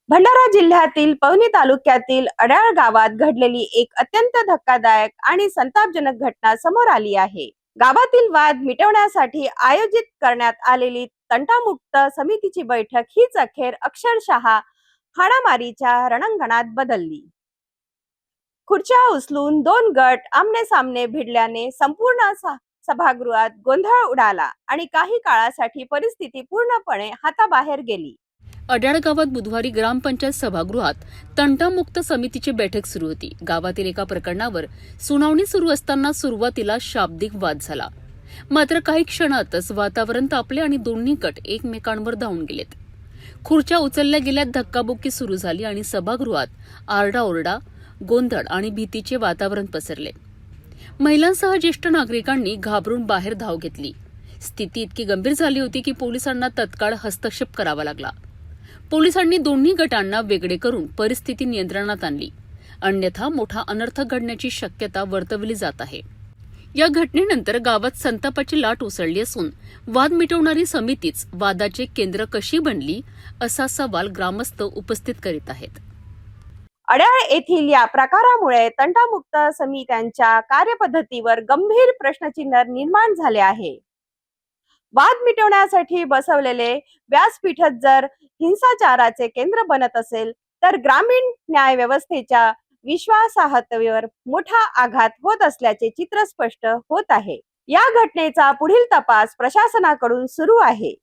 भंडारा जिल्ह्यातील पवनी तालुक्यातील अडाळ गावात घडलेली एक अत्यंत धक्कादायक आणि संतापजनक घटना समोर आली आहे। गावातील वाद मिटवण्यासाठी आयोजित करण्यात आलेली तंटामुक्त समितीची बैठक हीच अखेर अक्षरशः हाणामारीच्या रणांगणात बदलली। खुर्च्या उचलून दोन गट आमने सामने भिडल्याने संपूर्ण सभागृहात गोंधळ उडाला आणि काही काळासाठी परिस्थिती पूर्णपणे हाताबाहेर गेली। अडाळ गावात बुधवारी ग्रामपंचायत सभागृहात तंटामुक्त समितीची बैठक सुरू होती। गावातील एका प्रकरणावर सुनावणी सुरू असताना सुरुवातीला शाब्दिक वाद झाला, मात्र काही क्षणातच वातावरण तापले आणि दोन्ही गट एकमेकांवर धावून गेलेत। खुर्च्या उचलल्या गेल्यात, धक्काबुक्की सुरू झाली आणि सभागृहात आरडाओरडा, गोंधळ आणि भीतीचे वातावरण पसरले। महिलांसह ज्येष्ठ नागरिकांनी घाबरून बाहेर धाव घेतली। स्थिती इतकी गंभीर झाली होती की पोलिसांना तत्काळ हस्तक्षेप करावा लागला। पोलिसांनी दोन्ही गटांना वेगळे करून परिस्थिती नियंत्रणात आणली, अन्यथा मोठा अनर्थ घडण्याची शक्यता वर्तवली जात आहे। या घटनेनंतर गावात संतापाची लाट उसळली असून वाद मिटवणारी समितीच वादाचे केंद्र कशी बनली असा सवाल ग्रामस्थ उपस्थित करीत आहेत। अडाळ येथील या प्रकारामुळे तंटामुक्त समित्यांच्या कार्यपद्धतीवर गंभीर प्रश्नचिन्ह निर्माण झाले आहे। वाद मिटवण्यासाठी बसवलेले व्यासपीठच जर हिंसाचाराचे केंद्र बनत असेल तर ग्रामीण न्याय व्यवस्थेच्या विश्वासार्हतेवर मोठा आघात होत असल्याचे चित्र स्पष्ट होत आहे। या घटनेचा पुढील तपास प्रशासनाकडून सुरू आहे।